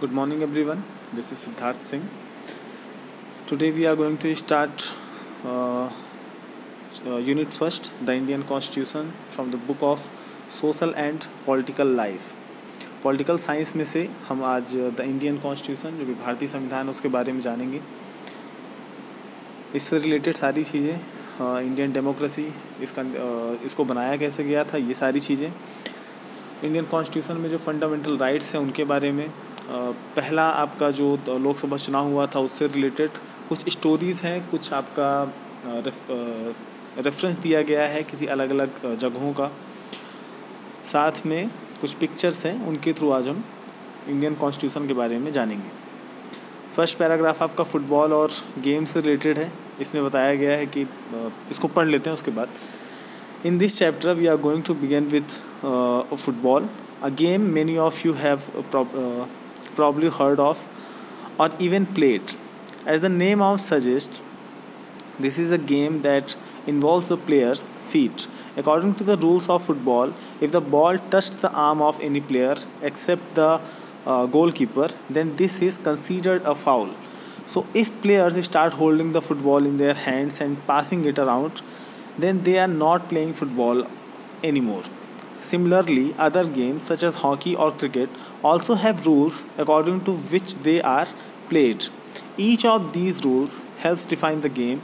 Good morning, everyone. This is Siddharth Singh. Today, we are going to start uh, Unit First, the Indian Constitution, from the book of Social and Political Life. Political science में से हम आज the Indian constitution जो कि भारतीय संविधान उसके बारे में जानेंगे. इससे रिलेटेड सारी चीज़ें, इंडियन डेमोक्रेसी इसको बनाया कैसे गया था, ये सारी चीज़ें, इंडियन कॉन्स्टिट्यूशन में जो फंडामेंटल राइट्स हैं उनके बारे में, पहला आपका जो लोकसभा चुनाव हुआ था उससे रिलेटेड कुछ स्टोरीज़ हैं, कुछ आपका रेफरेंस दिया गया है किसी अलग अलग जगहों का, साथ में कुछ पिक्चर्स हैं, उनके थ्रू आज हम इंडियन कॉन्स्टिट्यूशन के बारे में जानेंगे. फर्स्ट पैराग्राफ आपका फुटबॉल और गेम से रिलेटेड है. इसमें बताया गया है कि इसको पढ़ लेते हैं उसके बाद. In this chapter we are going to begin with football, a game many of you have probably heard of or even played. As the name of suggests, this is a game that involves the player's feet. According to the rules of football, if the ball touched the arm of any player except the goalkeeper, then this is considered a foul. So if players start holding the football in their hands and passing it around, then they are not playing football anymore. Similarly, other games such as hockey or cricket also have rules according to which they are played. Each of these rules helps define the game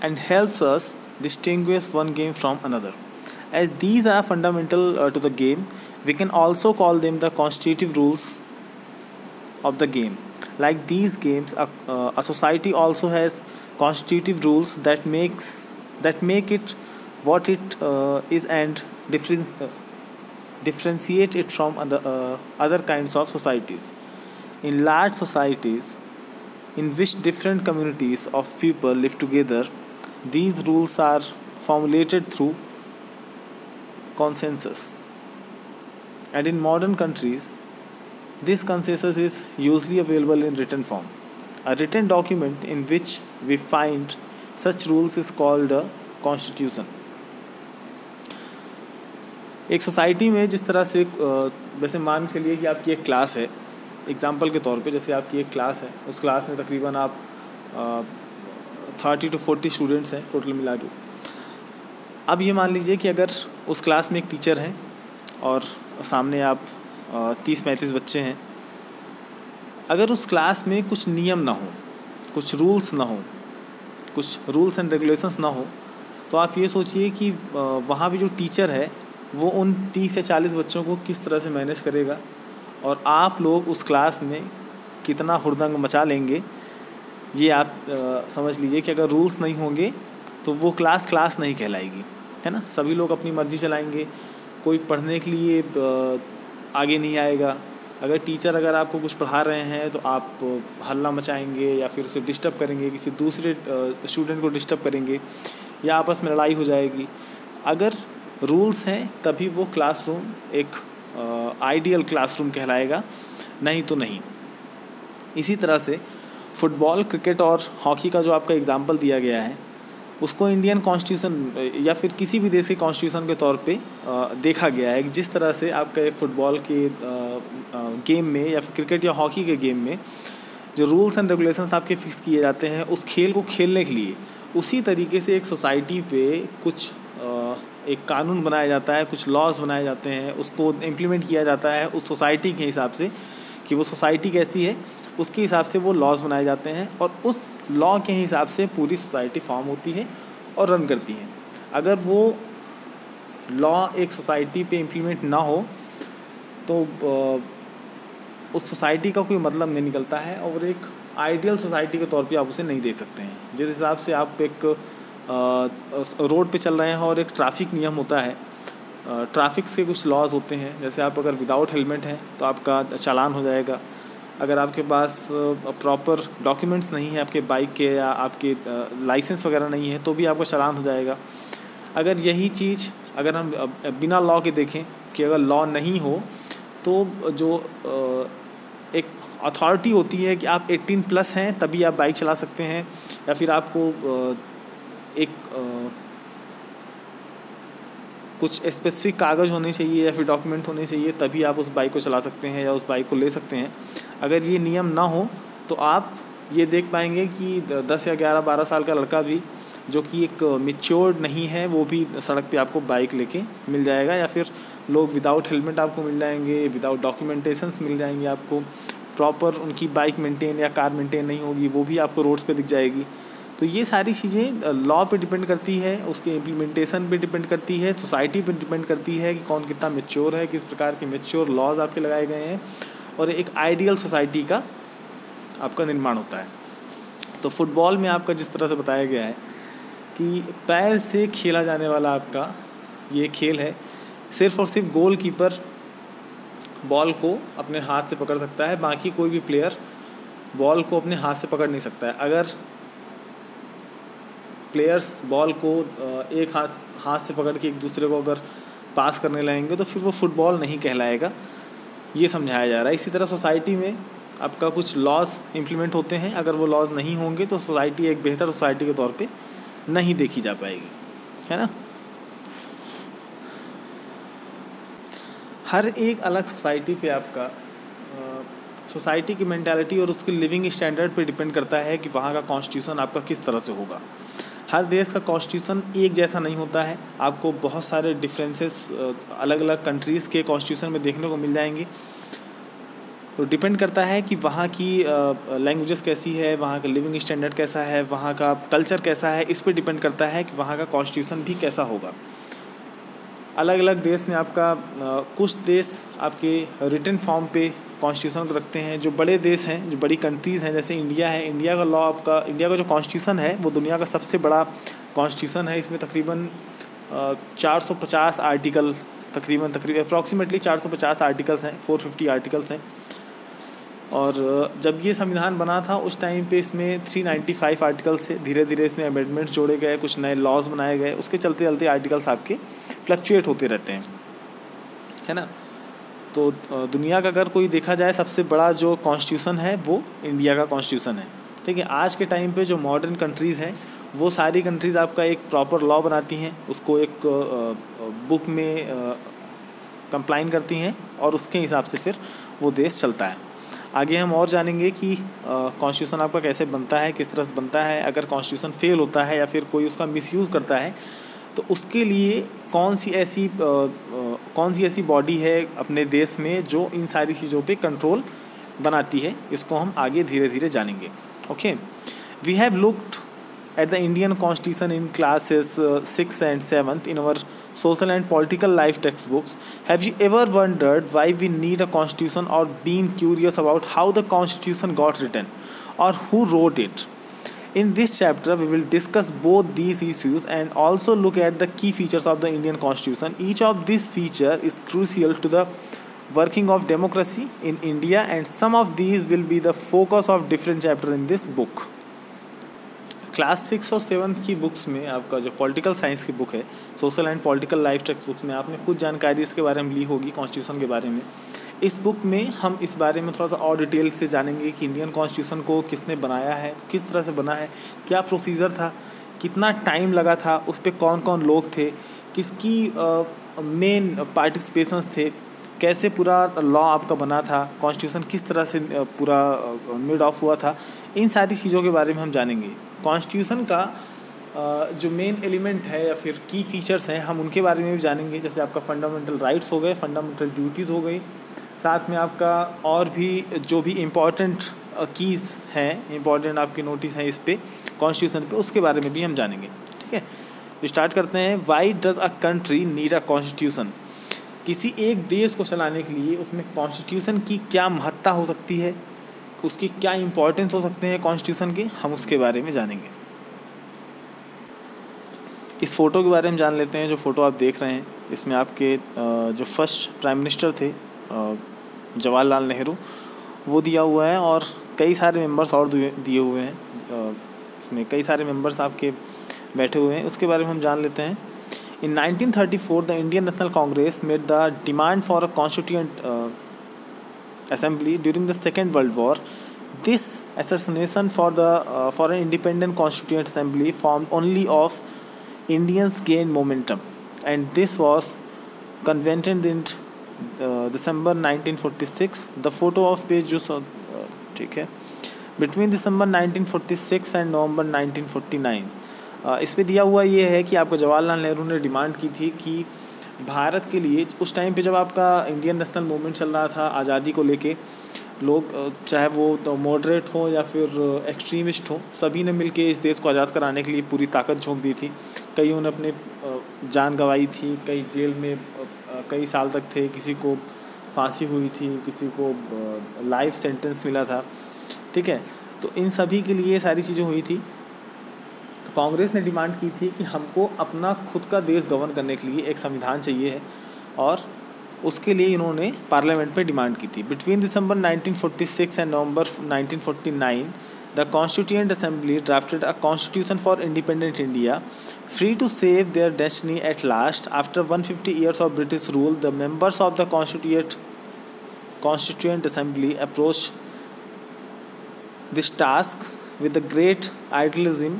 and helps us distinguish one game from another. As these are fundamental to the game, we can also call them the constitutive rules of the game. Like these games, a society also has constitutive rules that make it what it is and differentiate it from other kinds of societies. In large societies in which different communities of people live together, these rules are formulated through consensus. And in modern countries, this consensus is usually available in written form. A written document in which we find such rules is called a constitution. एक society में जिस तरह से वैसे मान के चलिए कि आपकी एक क्लास है, एग्जांपल के तौर पे जैसे आपकी एक क्लास है, उस क्लास में तकरीबन आप 30 to 40 स्टूडेंट्स हैं टोटल मिला के. अब ये मान लीजिए कि अगर उस क्लास में एक टीचर हैं और सामने आप 30-35 बच्चे हैं. अगर उस क्लास में कुछ नियम ना हो, कुछ रूल्स ना हो, कुछ रूल्स एंड रेगुलेशंस ना हो, तो आप ये सोचिए कि वहाँ भी जो टीचर है वो उन 30 या 40 बच्चों को किस तरह से मैनेज करेगा, और आप लोग उस क्लास में कितना हुड़दंग मचा लेंगे. ये आप समझ लीजिए कि अगर रूल्स नहीं होंगे तो वो क्लास नहीं कहलाएगी, है ना. सभी लोग अपनी मर्ज़ी चलाएंगे, कोई पढ़ने के लिए आगे नहीं आएगा. अगर आपको कुछ पढ़ा रहे हैं तो आप हल्ला मचाएंगे या फिर उसे डिस्टर्ब करेंगे, किसी दूसरे स्टूडेंट को डिस्टर्ब करेंगे या आपस में लड़ाई हो जाएगी. अगर रूल्स हैं तभी वो क्लासरूम एक आइडियल क्लासरूम कहलाएगा, नहीं तो नहीं. इसी तरह से फुटबॉल, क्रिकेट और हॉकी का जो आपका एग्जांपल दिया गया है उसको इंडियन कॉन्स्टिट्यूशन या फिर किसी भी देश के कॉन्स्टिट्यूशन के तौर पे देखा गया है. जिस तरह से आपका एक फ़ुटबॉल के गेम में या फिर क्रिकेट या हॉकी के गेम में जो रूल्स एंड रेगुलेशंस आपके फिक्स किए जाते हैं उस खेल को खेलने के लिए, उसी तरीके से एक सोसाइटी पे कुछ एक कानून बनाया जाता है, कुछ लॉज बनाए जाते हैं, उसको इम्प्लीमेंट किया जाता है उस सोसाइटी के हिसाब से कि वो सोसाइटी कैसी है, उसके हिसाब से वो लॉज बनाए जाते हैं और उस लॉ के हिसाब से पूरी सोसाइटी फॉर्म होती है और रन करती है. अगर वो लॉ एक सोसाइटी पे इम्प्लीमेंट ना हो तो उस सोसाइटी का कोई मतलब नहीं निकलता है और एक आइडियल सोसाइटी के तौर पे आप उसे नहीं देख सकते हैं. जिस हिसाब से आप एक रोड पे चल रहे हैं और एक ट्रैफिक नियम होता है, ट्रैफिक के कुछ लॉज होते हैं, जैसे आप अगर विदाउट हेलमेट हैं तो आपका चालान हो जाएगा. अगर आपके पास प्रॉपर डॉक्यूमेंट्स नहीं है आपके बाइक के या आपके लाइसेंस वगैरह नहीं है तो भी आपका चालान हो जाएगा. अगर यही चीज़ अगर हम बिना लॉ के देखें कि अगर लॉ नहीं हो तो जो एक अथॉरिटी होती है कि आप 18+ हैं तभी आप बाइक चला सकते हैं, या फिर आपको एक कुछ स्पेसिफिक कागज़ होने चाहिए या फिर डॉक्यूमेंट होने चाहिए, तभी आप उस बाइक को चला सकते हैं या उस बाइक को ले सकते हैं। अगर ये नियम ना हो तो आप ये देख पाएंगे कि 10 या 11-12 साल का लड़का भी जो कि एक मैच्योर्ड नहीं है, वो भी सड़क पे आपको बाइक लेके मिल जाएगा, या फिर लोग विदाउट हेलमेट आपको मिल जाएंगे, विदाउट डॉक्यूमेंटेशंस मिल जाएंगे आपको, प्रॉपर उनकी बाइक मेंटेन या कार मेंटेन नहीं होगी, वो भी आपको रोड्स पे दिख जाएगी। तो ये सारी चीज़ें लॉ पे डिपेंड करती है, उसके इम्प्लीमेंटेशन पे डिपेंड करती है, सोसाइटी पे डिपेंड करती है कि कौन कितना मैच्योर है, किस प्रकार के मैच्योर लॉज आपके लगाए गए हैं, और एक आइडियल सोसाइटी का आपका निर्माण होता है। तो फुटबॉल में आपका जिस तरह से बताया गया है कि पैर से खेला जाने वाला आपका ये खेल है, सिर्फ और सिर्फ गोल कीपर बॉल को अपने हाथ से पकड़ सकता है, बाकी कोई भी प्लेयर बॉल को अपने हाथ से पकड़ नहीं सकता है। अगर प्लेयर्स बॉल को एक हाथ से पकड़ के एक दूसरे को अगर पास करने लगेंगे तो फिर वो फुटबॉल नहीं कहलाएगा, ये समझाया जा रहा है। इसी तरह सोसाइटी में आपका कुछ लॉज इम्प्लीमेंट होते हैं, अगर वो लॉज नहीं होंगे तो सोसाइटी एक बेहतर सोसाइटी के तौर पे नहीं देखी जा पाएगी, है ना। हर एक अलग सोसाइटी पे आपका सोसाइटी की मेंटालिटी और उसकी लिविंग स्टैंडर्ड पे डिपेंड करता है कि वहाँ का कॉन्स्टिट्यूशन आपका किस तरह से होगा। हर देश का कॉन्स्टिट्यूशन एक जैसा नहीं होता है, आपको बहुत सारे डिफरेंसेस अलग अलग कंट्रीज़ के कॉन्स्टिट्यूशन में देखने को मिल जाएंगे। तो डिपेंड करता है कि वहाँ की लैंग्वेजेस कैसी है, वहाँ का लिविंग स्टैंडर्ड कैसा है, वहाँ का कल्चर कैसा है, इस पे डिपेंड करता है कि वहाँ का कॉन्स्टिट्यूशन भी कैसा होगा। अलग अलग देश में आपका कुछ देश आपके रिटन फॉर्म पे कॉन्स्टिट्यूशन को रखते हैं। जो बड़े देश हैं, जो बड़ी कंट्रीज़ हैं, जैसे इंडिया है, इंडिया का लॉ आपका, इंडिया का जो कॉन्स्टिट्यूशन है वो दुनिया का सबसे बड़ा कॉन्स्टिट्यूशन है। इसमें तकरीबन 450 आर्टिकल, तकरीबन अप्रॉक्सीमेटली 450 आर्टिकल्स हैं, 450 आर्टिकल्स हैं। और जब ये संविधान बना था उस टाइम पे इसमें 395 आर्टिकल्स से धीरे धीरे इसमें अमेंडमेंट्स जोड़े गए, कुछ नए लॉज बनाए गए, उसके चलते चलते आर्टिकल्स आपके फ्लक्चुएट होते रहते हैं, है ना। तो दुनिया का अगर कोई देखा जाए सबसे बड़ा जो कॉन्स्टिट्यूशन है वो इंडिया का कॉन्स्टिट्यूशन है, ठीक है। आज के टाइम पे जो मॉडर्न कंट्रीज़ हैं वो सारी कंट्रीज़ आपका एक प्रॉपर लॉ बनाती हैं, उसको एक बुक में कंप्लाइन करती हैं और उसके हिसाब से फिर वो देश चलता है। आगे हम और जानेंगे कि कॉन्स्टिट्यूशन आपका कैसे बनता है, किस तरह से बनता है, अगर कॉन्स्टिट्यूशन फेल होता है या फिर कोई उसका मिसयूज़ करता है तो उसके लिए कौन सी ऐसी बॉडी है अपने देश में जो इन सारी चीज़ों पे कंट्रोल बनाती है, इसको हम आगे धीरे धीरे जानेंगे। Okay, we have looked at the Indian Constitution in classes 6th and 7th in our social and political life textbooks. Have you ever wondered why we need a constitution, or been curious about how the constitution got written or who wrote it? In this chapter we will discuss both these issues and also look at the key features of the Indian Constitution. Each of these features is crucial to the working of democracy in India, and some of these will be the focus of different chapters in this book. Class 6 और 7 की books में आपका जो political science की book है, social and political life text books में आपने कुछ जानकारी इसके बारे में ली होगी, कॉन्स्टिट्यूशन के बारे में। इस बुक में हम इस बारे में थोड़ा सा और डिटेल से जानेंगे कि इंडियन कॉन्स्टिट्यूशन को किसने बनाया है, किस तरह से बना है, क्या प्रोसीजर था, कितना टाइम लगा था, उस पर कौन कौन लोग थे, किसकी मेन पार्टिसिपेशंस थे, कैसे पूरा लॉ आपका बना था, कॉन्स्टिट्यूशन किस तरह से पूरा मेड ऑफ हुआ था। इन सारी चीज़ों के बारे में हम जानेंगे। कॉन्स्टिट्यूशन का जो मेन एलिमेंट है या फिर की फीचर्स हैं, हम उनके बारे में भी जानेंगे। जैसे आपका फंडामेंटल राइट्स हो गए, फंडामेंटल ड्यूटीज़ हो गई, साथ में आपका और भी जो भी इम्पॉर्टेंट कीज़ हैं, इम्पॉर्टेंट आपके नोटिस हैं इस पे कॉन्स्टिट्यूशन पे, उसके बारे में भी हम जानेंगे, ठीक है। तो स्टार्ट करते हैं। Why does a country need a constitution? किसी एक देश को चलाने के लिए उसमें कॉन्स्टिट्यूशन की क्या महत्ता हो सकती है, उसकी क्या इम्पोर्टेंस हो सकते हैं कॉन्स्टिट्यूशन के, हम उसके बारे में जानेंगे। इस फ़ोटो के बारे में जान लेते हैं। जो फ़ोटो आप देख रहे हैं इसमें आपके जो फर्स्ट प्राइम मिनिस्टर थे जवाहरलाल नेहरू, वो दिया हुआ है और कई सारे मेंबर्स और दिए हुए हैं। इसमें कई सारे मेंबर्स आपके बैठे हुए हैं, उसके बारे में हम जान लेते हैं। In 1934, the Indian National Congress made the demand for a constituent assembly during the Second World War. This assassination for an independent constituent assembly formed only of Indians gained momentum. and this was convened in December 1946. The photo of page जो ठीक है, between December 1946 and November 1949। इस पे दिया हुआ ये है कि आपको जवाहरलाल नेहरू ने डिमांड की थी कि भारत के लिए उस टाइम पे जब आपका इंडियन नेशनल मूवमेंट चल रहा था आज़ादी को लेके, लोग चाहे वो तो मॉडरेट हो या फिर एक्सट्रीमिस्ट हो, सभी ने मिलके इस देश को आज़ाद कराने के लिए पूरी ताकत झोंक दी थी। कईयों ने अपने जान गंवाई थी, कई जेल में कई साल तक थे, किसी को फांसी हुई थी, किसी को लाइफ सेंटेंस मिला था, ठीक है। तो इन सभी के लिए सारी चीज़ें हुई थी। तो कांग्रेस ने डिमांड की थी कि हमको अपना खुद का देश गवर्न करने के लिए एक संविधान चाहिए है, और उसके लिए इन्होंने पार्लियामेंट में डिमांड की थी। Between December 1946 and November 1949 the constituent assembly drafted a constitution for independent India, free to save their destiny at last. After 150 years of British rule, the members of the constituent assembly approach this task with the great idealism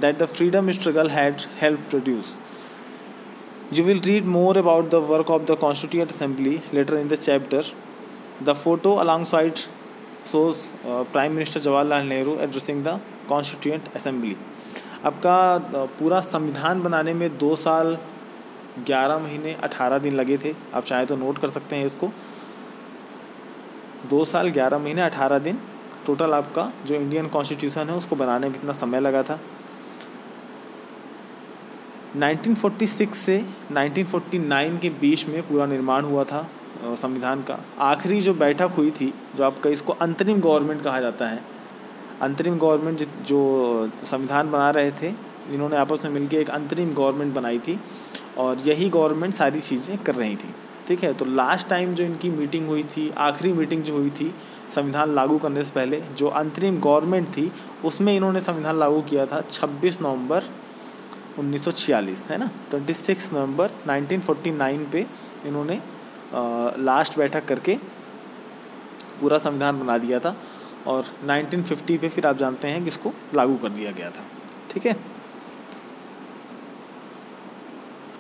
that the freedom struggle had helped produce. You will read more about the work of the Constituent Assembly later in the chapter. The photo alongside shows Prime Minister Jawaharlal Nehru addressing the Constituent Assembly. आपका पूरा संविधान बनाने में 2 साल 11 महीने 18 दिन लगे थे। आप चाहे तो नोट कर सकते हैं इसको, 2 साल 11 महीने 18 दिन टोटल आपका जो इंडियन कॉन्स्टिट्यूशन है उसको बनाने में इतना समय लगा था। 1946 से 1949 के बीच में पूरा निर्माण हुआ था संविधान का। आखिरी जो बैठक हुई थी, जो आपका इसको अंतरिम गवर्नमेंट कहा जाता है, अंतरिम गवर्नमेंट जो संविधान बना रहे थे, इन्होंने आपस में मिलकर एक अंतरिम गवर्नमेंट बनाई थी, और यही गवर्नमेंट सारी चीज़ें कर रही थी, ठीक है। तो लास्ट टाइम जो इनकी मीटिंग हुई थी, आखिरी मीटिंग जो हुई थी संविधान लागू करने से पहले, जो अंतरिम गवर्नमेंट थी, उसमें इन्होंने संविधान लागू किया था 26 नवंबर 1946, है ना। 26 नवंबर 1949 पे इन्होंने लास्ट बैठक करके पूरा संविधान बना दिया था, और 1950 पे फिर आप जानते हैं कि इसको लागू कर दिया गया था, ठीक है।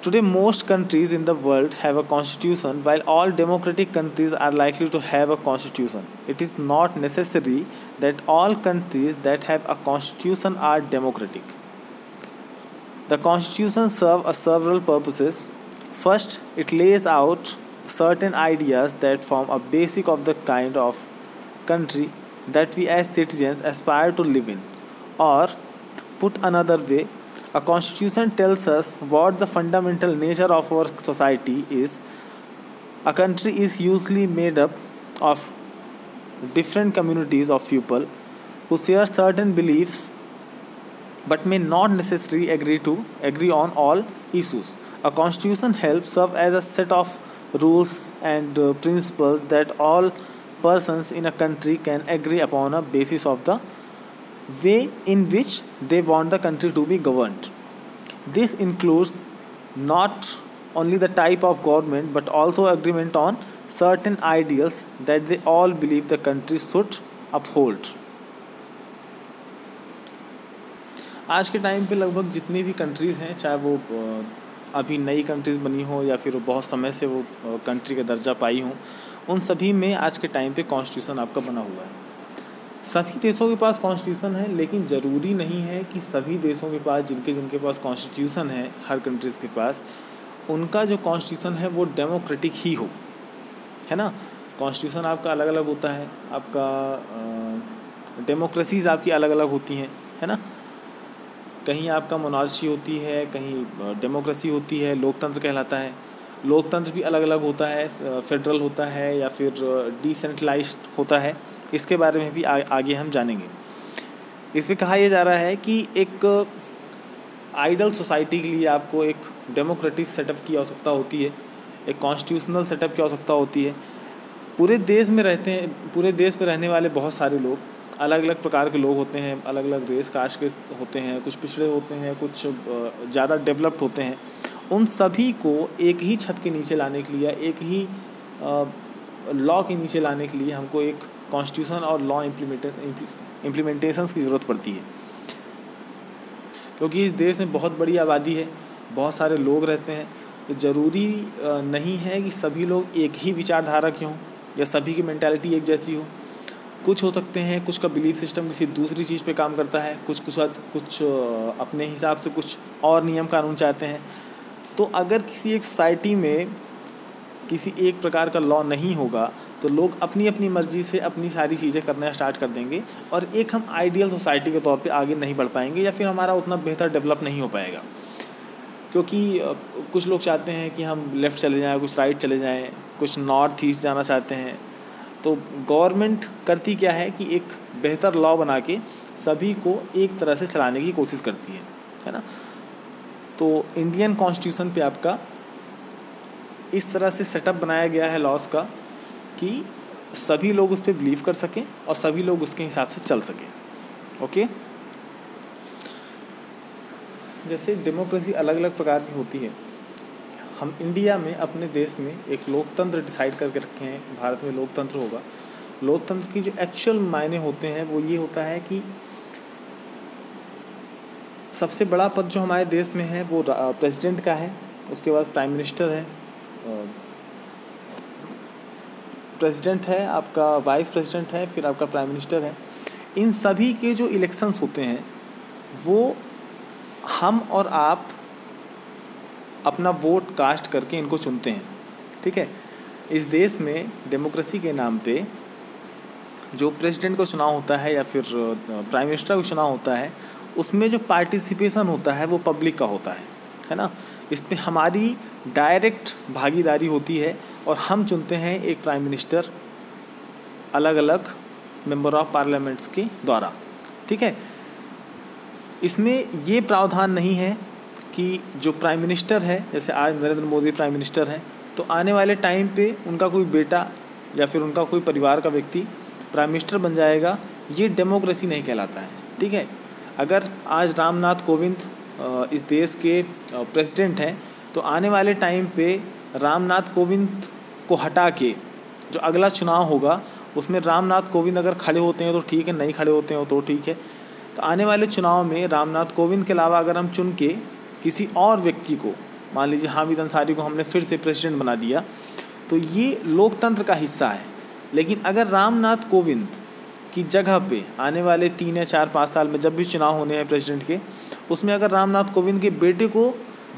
Today, most countries in the world have a constitution, while all democratic countries are likely to have a constitution. It is not necessary that all countries that have a constitution are democratic. The constitution serves several purposes. First, it lays out certain ideas that form a basic of the kind of country that we as citizens aspire to live in. Or, put another way, a constitution tells us what the fundamental nature of our society is. A country is usually made up of different communities of people who share certain beliefs but may not necessarily agree on all issues. A constitution helps serve as a set of rules and principles that all persons in a country can agree upon a basis of the way in which they want the country to be governed. This includes not only the type of government but also agreement on certain ideals that they all believe the country should uphold. आज के time पे लगभग जितनी भी countries हैं, चाहे वो अभी नई कंट्रीज़ बनी हो या फिर बहुत समय से वो कंट्री का दर्जा पाई हों, उन सभी में आज के टाइम पे कॉन्स्टिट्यूशन आपका बना हुआ है। सभी देशों के पास कॉन्स्टिट्यूशन है, लेकिन ज़रूरी नहीं है कि सभी देशों के पास जिनके पास कॉन्स्टिट्यूशन है, हर कंट्रीज़ के पास, उनका जो कॉन्स्टिट्यूशन है वो डेमोक्रेटिक ही हो, है ना। कॉन्स्टिट्यूशन आपका अलग अलग होता है, आपका डेमोक्रेसीज़ आपकी अलग अलग होती हैं, है ना। कहीं आपका मोनार्ची होती है, कहीं डेमोक्रेसी होती है, लोकतंत्र कहलाता है। लोकतंत्र भी अलग अलग होता है, फेडरल होता है या फिर डिसेंट्रलाइज्ड होता है। इसके बारे में भी आगे हम जानेंगे। इसमें कहा यह जा रहा है कि एक आइडल सोसाइटी के लिए आपको एक डेमोक्रेटिक सेटअप की आवश्यकता होती है, एक कॉन्स्टिट्यूशनल सेटअप की आवश्यकता होती है। पूरे देश में रहने वाले बहुत सारे लोग, अलग अलग प्रकार के लोग होते हैं, अलग अलग रेस कास्ट के होते हैं, कुछ पिछड़े होते हैं, कुछ ज़्यादा डेवलप्ड होते हैं। उन सभी को एक ही छत के नीचे लाने के लिए, एक ही लॉ के नीचे लाने के लिए हमको एक कॉन्स्टिट्यूशन और लॉ इम्प्लीमेंटेशंस की ज़रूरत पड़ती है, क्योंकि इस देश में बहुत बड़ी आबादी है, बहुत सारे लोग रहते हैं, ज़रूरी नहीं है कि सभी लोग एक ही विचारधारा के हों या सभी की मेंटालिटी एक जैसी हो। कुछ हो सकते हैं, कुछ का बिलीफ सिस्टम किसी दूसरी चीज़ पे काम करता है, कुछ अपने हिसाब से कुछ और नियम कानून चाहते हैं। तो अगर किसी एक सोसाइटी में किसी एक प्रकार का लॉ नहीं होगा तो लोग अपनी अपनी मर्ज़ी से अपनी सारी चीज़ें करना स्टार्ट कर देंगे और एक हम आइडियल सोसाइटी के तौर पे आगे नहीं बढ़ पाएंगे या फिर हमारा उतना बेहतर डेवलप नहीं हो पाएगा। क्योंकि कुछ लोग चाहते हैं कि हम लेफ़्ट चले जाएं, कुछ राइट चले जाएं, कुछ नॉर्थ ईस्ट जाना चाहते हैं। तो गवर्नमेंट करती क्या है कि एक बेहतर लॉ बना के सभी को एक तरह से चलाने की कोशिश करती है ना। तो इंडियन कॉन्स्टिट्यूशन पे आपका इस तरह से सेटअप बनाया गया है लॉज का कि सभी लोग उस पर बिलीव कर सकें और सभी लोग उसके हिसाब से चल सकें। ओके, जैसे डेमोक्रेसी अलग अलग प्रकार की होती है। हम इंडिया में अपने देश में एक लोकतंत्र डिसाइड करके रखे हैं, भारत में लोकतंत्र होगा। लोकतंत्र की जो एक्चुअल मायने होते हैं वो ये होता है कि सबसे बड़ा पद जो हमारे देश में है वो प्रेसिडेंट का है, उसके बाद प्राइम मिनिस्टर है, प्रेसिडेंट है आपका, वाइस प्रेसिडेंट है, फिर आपका प्राइम मिनिस्टर है। इन सभी के जो इलेक्शंस होते हैं वो हम और आप अपना वोट कास्ट करके इनको चुनते हैं। ठीक है, इस देश में डेमोक्रेसी के नाम पे जो प्रेसिडेंट को चुनाव होता है या फिर प्राइम मिनिस्टर को चुनाव होता है उसमें जो पार्टिसिपेशन होता है वो पब्लिक का होता है ना। इसमें हमारी डायरेक्ट भागीदारी होती है और हम चुनते हैं एक प्राइम मिनिस्टर अलग अलग मेंबर ऑफ पार्लियामेंट्स के द्वारा। ठीक है, इसमें ये प्रावधान नहीं है कि जो प्राइम मिनिस्टर है, जैसे आज नरेंद्र मोदी प्राइम मिनिस्टर हैं, तो आने वाले टाइम पे उनका कोई बेटा या फिर उनका कोई परिवार का व्यक्ति प्राइम मिनिस्टर बन जाएगा, ये डेमोक्रेसी नहीं कहलाता है। ठीक है, अगर आज रामनाथ कोविंद इस देश के प्रेसिडेंट हैं तो आने वाले टाइम पे रामनाथ कोविंद को हटा के जो अगला चुनाव होगा उसमें रामनाथ कोविंद अगर खड़े होते हैं तो ठीक है, नहीं खड़े होते हैं तो ठीक है। तो आने वाले चुनाव में रामनाथ कोविंद के अलावा अगर हम चुन के किसी और व्यक्ति को, मान लीजिए हामिद अंसारी को हमने फिर से प्रेसिडेंट बना दिया, तो ये लोकतंत्र का हिस्सा है। लेकिन अगर रामनाथ कोविंद की जगह पे आने वाले 3 या 4 5 साल में जब भी चुनाव होने हैं प्रेसिडेंट के, उसमें अगर रामनाथ कोविंद के बेटे को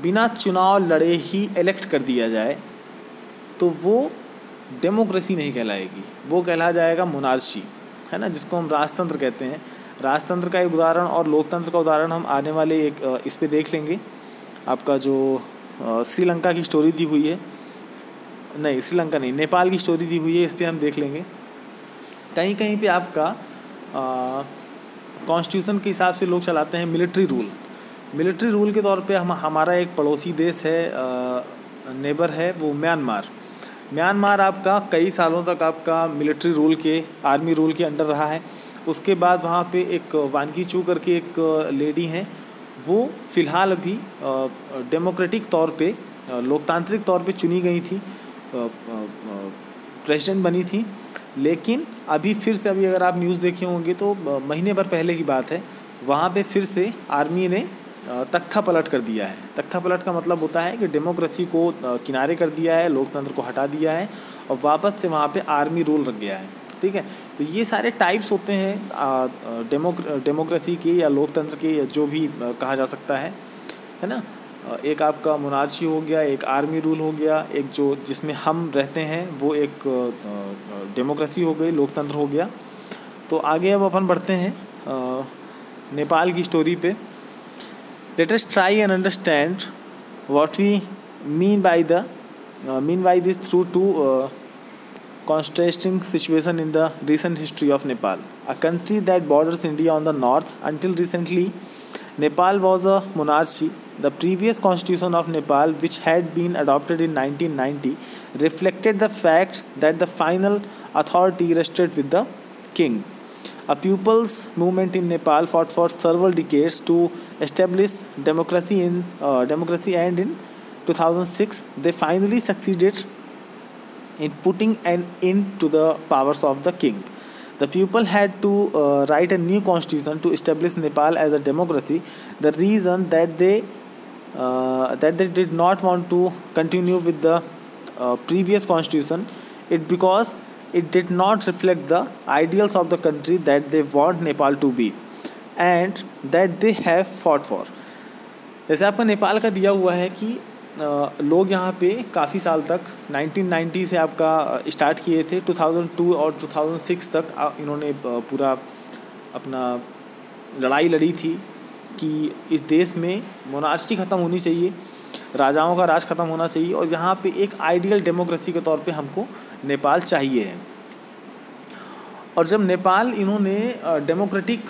बिना चुनाव लड़े ही इलेक्ट कर दिया जाए तो वो डेमोक्रेसी नहीं कहलाएगी, वो कहला जाएगा मोनार्ची, है ना, जिसको हम राजतंत्र कहते हैं। राजतंत्र का एक उदाहरण और लोकतंत्र का उदाहरण हम आने वाले एक इस पे देख लेंगे। आपका जो श्रीलंका की स्टोरी दी हुई है, नहीं श्रीलंका नहीं, नेपाल की स्टोरी दी हुई है, इस पर हम देख लेंगे। कहीं कहीं पे आपका कॉन्स्टिट्यूशन के हिसाब से लोग चलाते हैं मिलिट्री रूल। मिलिट्री रूल के तौर पे हमारा एक पड़ोसी देश है, नेबर है, वो म्यांमार आपका कई सालों तक आपका मिलिट्री रूल के, आर्मी रूल के अंडर रहा है। उसके बाद वहाँ पे एक वांगी चू करके एक लेडी हैं, वो फ़िलहाल अभी डेमोक्रेटिक तौर पे, लोकतांत्रिक तौर पे चुनी गई थी, प्रेसिडेंट बनी थी। लेकिन अभी फिर से, अभी अगर आप न्यूज़ देखे होंगे तो महीने भर पहले की बात है, वहाँ पे फिर से आर्मी ने तख्ता पलट कर दिया है। तख्ता पलट का मतलब होता है कि डेमोक्रेसी को किनारे कर दिया है, लोकतंत्र को हटा दिया है और वापस से वहाँ पे आर्मी रूल रख गया है। ठीक है, तो ये सारे टाइप्स होते हैं डेमोक्रेसी के या लोकतंत्र के, या जो भी कहा जा सकता है ना। एक आपका मोनार्ची हो गया, एक आर्मी रूल हो गया, एक जो जिसमें हम रहते हैं वो एक डेमोक्रेसी हो गई, लोकतंत्र हो गया। तो आगे अब अपन बढ़ते हैं नेपाल की स्टोरी पे। Let us try and understand what we mean by this through two contrasting situation in the recent history of Nepal, a country that borders India on the north. Until recently, Nepal was a monarchy. The previous constitution of Nepal, which had been adopted in 1990, reflected the fact that the final authority rested with the king. A people's movement in Nepal fought for several decades to establish democracy, and in 2006 they finally succeeded in putting an end to the powers of the king. The people had to write a new constitution to establish Nepal as a democracy. The reason that they that they did not want to continue with the previous constitution, it because it did not reflect the ideals of the country that they want Nepal to be and that they have fought for. जैसे आपका नेपाल का दिया हुआ है कि लोग यहाँ पे काफ़ी साल तक 1990 से आपका स्टार्ट किए थे, 2002 और 2006 तक इन्होंने पूरा अपना लड़ाई लड़ी थी कि इस देश में मोनार्ची ख़त्म होनी चाहिए, राजाओं का राज ख़त्म होना चाहिए और यहाँ पे एक आइडियल डेमोक्रेसी के तौर पे हमको नेपाल चाहिए है। और जब नेपाल इन्होंने डेमोक्रेटिक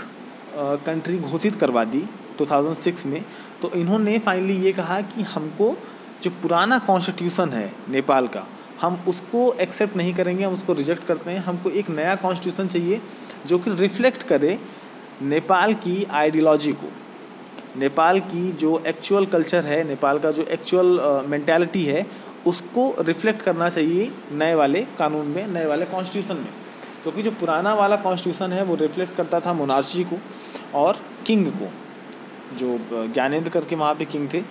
कंट्री घोषित करवा दी 2006 में, तो इन्होंने फाइनली ये कहा कि हमको जो पुराना कॉन्स्टिट्यूशन है नेपाल का, हम उसको एक्सेप्ट नहीं करेंगे, हम उसको रिजेक्ट करते हैं। हमको एक नया कॉन्स्टिट्यूशन चाहिए जो कि रिफ्लेक्ट करे नेपाल की आइडियोलॉजी को, नेपाल की जो एक्चुअल कल्चर है, नेपाल का जो एक्चुअल मेंटालिटी है, उसको रिफ्लेक्ट करना चाहिए नए वाले कानून में, नए वाले कॉन्स्टिट्यूशन में। क्योंकि जो पुराना वाला कॉन्स्टिट्यूशन है वो रिफ्लेक्ट करता था मोनार्ची को और किंग को, जो ज्ञानेंद्र करके वहाँ पे किंग थे,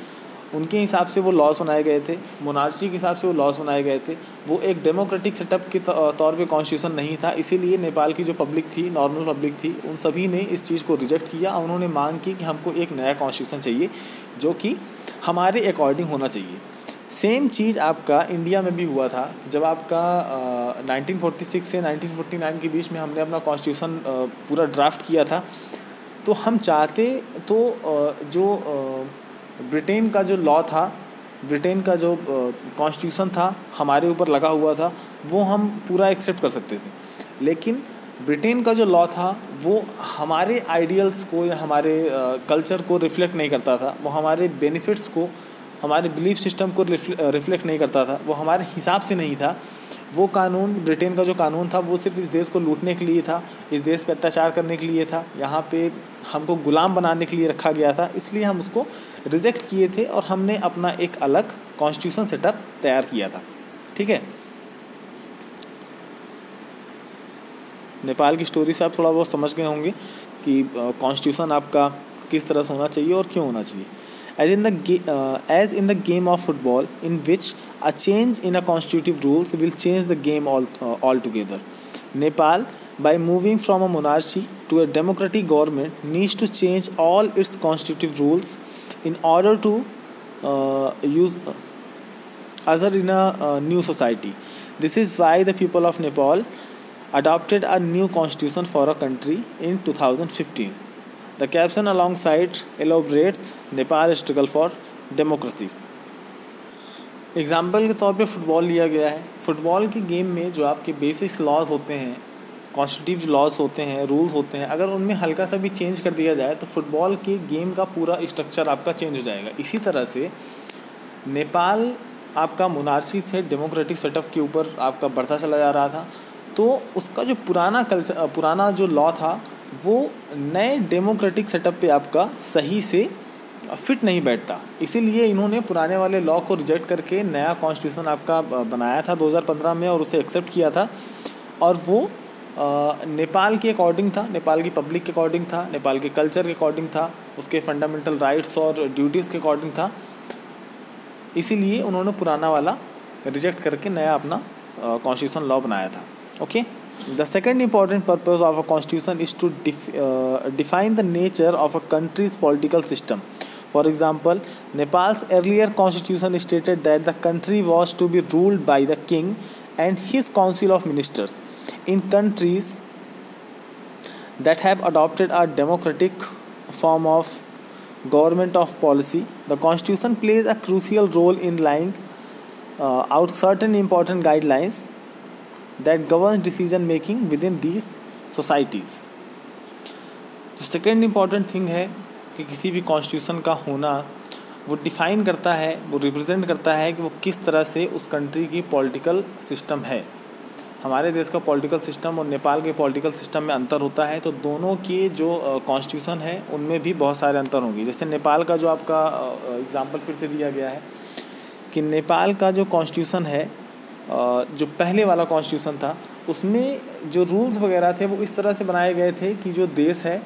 उनके हिसाब से वो लॉस बनाए गए थे, मोनार्ची के हिसाब से वो लॉस बनाए गए थे। वो एक डेमोक्रेटिक सेटअप के तौर पे कॉन्स्टिट्यूशन नहीं था। इसीलिए नेपाल की जो पब्लिक थी, नॉर्मल पब्लिक थी, उन सभी ने इस चीज़ को रिजेक्ट किया और उन्होंने मांग की कि हमको एक नया कॉन्स्टिट्यूशन चाहिए जो कि हमारे अकॉर्डिंग होना चाहिए। सेम चीज़ आपका इंडिया में भी हुआ था। जब आपका 1946 से 1949 के बीच में हमने अपना कॉन्स्टिट्यूशन पूरा ड्राफ्ट किया था, तो हम चाहते तो जो ब्रिटेन का जो लॉ था, ब्रिटेन का जो कॉन्स्टिट्यूशन था हमारे ऊपर लगा हुआ था, वो हम पूरा एक्सेप्ट कर सकते थे। लेकिन ब्रिटेन का जो लॉ था वो हमारे आइडियल्स को या हमारे कल्चर को रिफ्लेक्ट नहीं करता था, वो हमारे बेनिफिट्स को, हमारे बिलीफ सिस्टम को रिफ्लेक्ट नहीं करता था, वो हमारे हिसाब से नहीं था। वो कानून, ब्रिटेन का जो कानून था, वो सिर्फ इस देश को लूटने के लिए था, इस देश पे अत्याचार करने के लिए था, यहाँ पे हमको गुलाम बनाने के लिए रखा गया था। इसलिए हम उसको रिजेक्ट किए थे और हमने अपना एक अलग कॉन्स्टिट्यूशन सेटअप तैयार किया था। ठीक है, नेपाल की स्टोरी से आप थोड़ा बहुत समझ गए होंगे कि कॉन्स्टिट्यूशन आपका किस तरह से होना चाहिए और क्यों होना चाहिए। As in the game of football, in which a change in a constitutive rules will change the game altogether. Nepal, by moving from a monarchy to a democratic government, needs to change all its constitutive rules in order to usher in a new society. This is why the people of Nepal adopted a new constitution for a country in 2015. The caption alongside elaborates Nepal struggle for democracy. Example के तौर पे football लिया गया है। Football के game में जो आपके बेसिक लॉज होते हैं, कॉन्स्टिट्यूटिव लॉज होते हैं, रूल्स होते हैं, अगर उनमें हल्का सा भी चेंज कर दिया जाए तो फ़ुटबॉल के गेम का पूरा स्ट्रक्चर आपका चेंज हो जाएगा। इसी तरह से नेपाल आपका मोनार्ची से डेमोक्रेटिक सेटअप के ऊपर आपका बढ़ता चला जा रहा था, तो उसका जो पुराना कल्चर, पुराना जो लॉ था, वो नए डेमोक्रेटिक सेटअप पे आपका सही से फिट नहीं बैठता। इसीलिए इन्होंने पुराने वाले लॉ को रिजेक्ट करके नया कॉन्स्टिट्यूशन आपका बनाया था 2015 में और उसे एक्सेप्ट किया था। और वो नेपाल के अकॉर्डिंग था, नेपाल की पब्लिक के अकॉर्डिंग था, नेपाल के कल्चर के अकॉर्डिंग था, उसके फंडामेंटल राइट्स और ड्यूटीज़ के अकॉर्डिंग था। इसीलिए उन्होंने पुराना वाला रिजेक्ट करके नया अपना कॉन्स्टिट्यूशन लॉ बनाया था। Okay, the second important purpose of a constitution is to define the nature of a country's political system. For example, Nepal's earlier constitution stated that the country was to be ruled by the king and his council of ministers. In countries that have adopted a democratic form of government of policy, the constitution plays a crucial role in laying out certain important guidelines that governs decision making within these societies. जो second important thing है कि किसी भी constitution का होना, वो define करता है, वो रिप्रेजेंट करता है कि वो किस तरह से उस कंट्री की पॉलिटिकल सिस्टम है। हमारे देश का पॉलिटिकल सिस्टम और नेपाल के पॉलिटिकल सिस्टम में अंतर होता है, तो दोनों के जो कॉन्स्टिट्यूशन है उनमें भी बहुत सारे अंतर होंगे। जैसे नेपाल का जो आपका एग्ज़ाम्पल फिर से दिया गया है कि नेपाल का जो कॉन्स्टिट्यूशन है, जो पहले वाला कॉन्स्टिट्यूशन था, उसमें जो रूल्स वगैरह थे वो इस तरह से बनाए गए थे कि जो देश है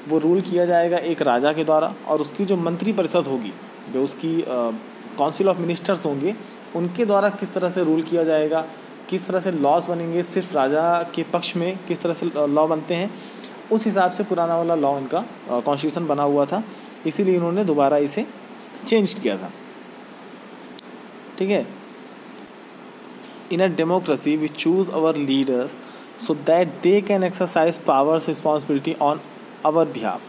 वो रूल किया जाएगा एक राजा के द्वारा और उसकी जो मंत्री परिषद होगी जो उसकी काउंसिल ऑफ मिनिस्टर्स होंगे, उनके द्वारा किस तरह से रूल किया जाएगा, किस तरह से लॉज बनेंगे, सिर्फ राजा के पक्ष में किस तरह से लॉ बनते हैं, उस हिसाब से पुराना वाला लॉ इनका कॉन्स्टिट्यूशन बना हुआ था। इसीलिए इन्होंने दोबारा इसे चेंज किया था। ठीक है। In a democracy we choose our leaders so that they can exercise powers responsibility on our behalf.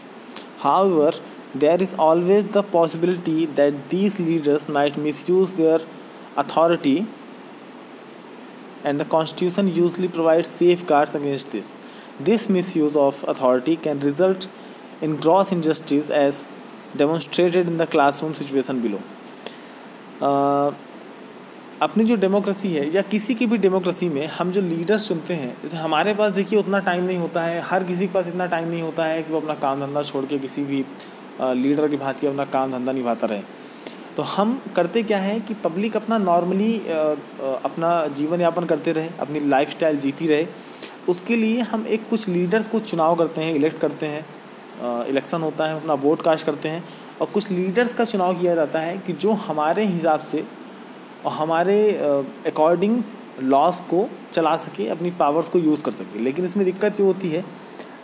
However, there is always the possibility that these leaders might misuse their authority, and the constitution usually provides safeguards against this. This misuse of authority can result in gross injustice as demonstrated in the classroom situation below. अपनी जो democracy है या किसी की भी democracy में हम जो लीडर्स चुनते हैं, जैसे हमारे पास देखिए उतना टाइम नहीं होता है, हर किसी के पास इतना टाइम नहीं होता है कि वो अपना काम धंधा छोड़ के किसी भी लीडर की भांति अपना काम धंधा निभाता रहे। तो हम करते क्या है कि पब्लिक अपना नॉर्मली अपना जीवन यापन करते रहे, अपनी लाइफस्टाइल जीती रहे, उसके लिए हम एक कुछ लीडर्स को चुनाव करते हैं, इलेक्ट करते हैं, इलेक्शन होता है, अपना वोट कास्ट करते हैं, और कुछ लीडर्स का चुनाव किया जाता है कि जो हमारे हिसाब से और हमारे अकॉर्डिंग लॉस को चला सके, अपनी पावर्स को यूज़ कर सके। लेकिन इसमें दिक्कत ये होती है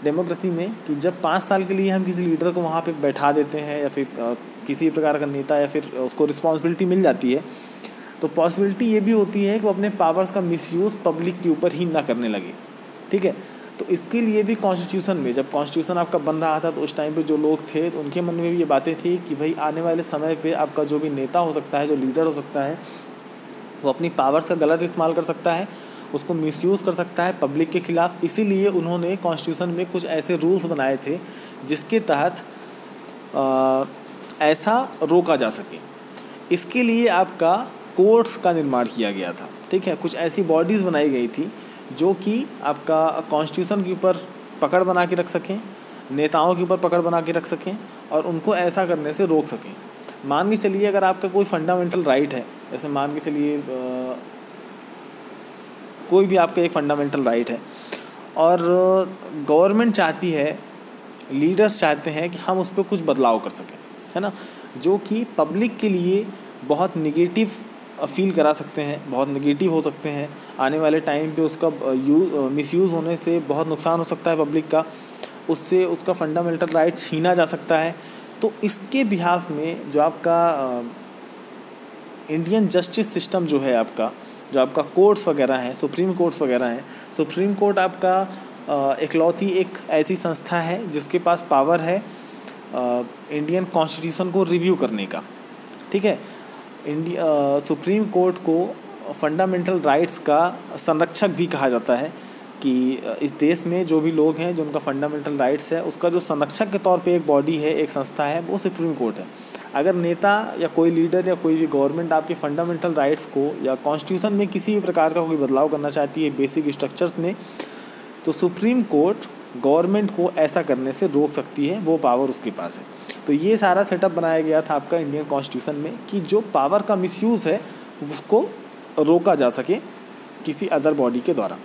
डेमोक्रेसी में कि जब 5 साल के लिए हम किसी लीडर को वहाँ पे बैठा देते हैं या फिर किसी प्रकार का नेता या फिर उसको रिस्पॉन्सिबिलिटी मिल जाती है, तो पॉसिबिलिटी ये भी होती है कि वो अपने पावर्स का मिसयूज़ पब्लिक के ऊपर ही ना करने लगे। ठीक है। तो इसके लिए भी कॉन्स्टिट्यूशन में, जब कॉन्स्टिट्यूशन आपका बन रहा था तो उस टाइम पे जो लोग थे तो उनके मन में भी ये बातें थी कि भाई आने वाले समय पे आपका जो भी नेता हो सकता है, जो लीडर हो सकता है, वो अपनी पावर्स का गलत इस्तेमाल कर सकता है, उसको मिसयूज़ कर सकता है पब्लिक के ख़िलाफ़। इसीलिए उन्होंने कॉन्स्टिट्यूशन में कुछ ऐसे रूल्स बनाए थे जिसके तहत ऐसा रोका जा सके। इसके लिए आपका कोर्ट्स का निर्माण किया गया था। ठीक है। कुछ ऐसी बॉडीज़ बनाई गई थी जो कि आपका कॉन्स्टिट्यूशन के ऊपर पकड़ बना के रख सकें, नेताओं के ऊपर पकड़ बना के रख सकें और उनको ऐसा करने से रोक सकें। मान के चलिए अगर आपका कोई फंडामेंटल राइट है, जैसे मान के चलिए कोई भी आपका एक फंडामेंटल राइट है और गवर्नमेंट चाहती है, लीडर्स चाहते हैं कि हम उस पर कुछ बदलाव कर सकें, है ना, जो कि पब्लिक के लिए बहुत निगेटिव फील करा सकते हैं, बहुत नेगेटिव हो सकते हैं। आने वाले टाइम पे उसका मिसयूज़ होने से बहुत नुकसान हो सकता है पब्लिक का, उससे उसका फंडामेंटल राइट छीना जा सकता है। तो इसके बिहाफ में जो आपका इंडियन जस्टिस सिस्टम जो है आपका, जो आपका कोर्ट्स वगैरह हैं, सुप्रीम कोर्ट्स वगैरह हैं, सुप्रीम कोर्ट आपका इकलौती एक ऐसी संस्था है जिसके पास पावर है इंडियन कॉन्स्टिट्यूशन को रिव्यू करने का। ठीक है। सुप्रीम कोर्ट को फंडामेंटल राइट्स का संरक्षक भी कहा जाता है कि इस देश में जो भी लोग हैं, जो उनका फंडामेंटल राइट्स है, उसका जो संरक्षक के तौर पे एक बॉडी है, एक संस्था है, वो सुप्रीम कोर्ट है। अगर नेता या कोई लीडर या कोई भी गवर्नमेंट आपके फंडामेंटल राइट्स को या कॉन्स्टिट्यूशन में किसी भी प्रकार का कोई बदलाव करना चाहती है बेसिक स्ट्रक्चर्स में, तो सुप्रीम कोर्ट गवर्नमेंट को ऐसा करने से रोक सकती है, वो पावर उसके पास है। तो ये सारा सेटअप बनाया गया था आपका इंडियन कॉन्स्टिट्यूशन में कि जो पावर का मिसयूज़ है उसको रोका जा सके किसी अदर बॉडी के द्वारा।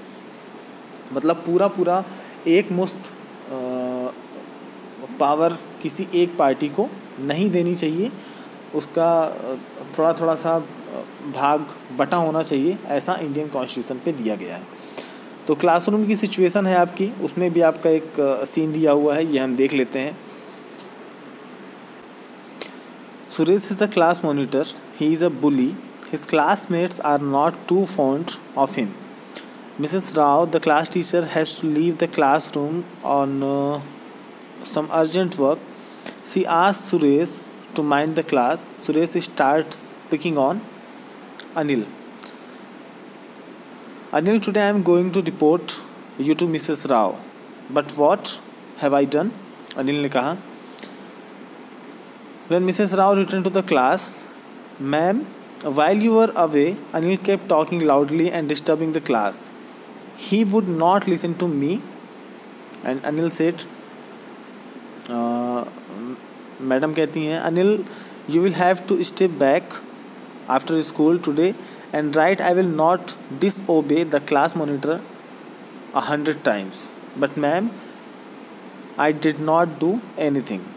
मतलब पूरा एक मुश्त पावर किसी एक पार्टी को नहीं देनी चाहिए, उसका थोड़ा सा भाग बटा होना चाहिए, ऐसा इंडियन कॉन्स्टिट्यूशन पे दिया गया है। तो क्लासरूम की सिचुएशन है आपकी, उसमें भी आपका एक सीन दिया हुआ है, ये हम देख लेते हैं। Suresh is the class monitor. He is a bully. His classmates are not too fond of him. Mrs. Rao, the class teacher, has to leave the classroom on some urgent work. She asks Suresh to mind the class. Suresh starts picking on Anil. Anil, today I am going to report you to Mrs. Rao. But what have I done? Anil ने कहा. When Mrs. Rao returned to the class, "Ma'am, while you were away, Anil kept talking loudly and disturbing the class. He would not listen to me." And Anil said, madam कहती हैं, "Anil, you will have to step back after school today and write, 'I will not disobey the class monitor 100 times.' But ma'am, I did not do anything."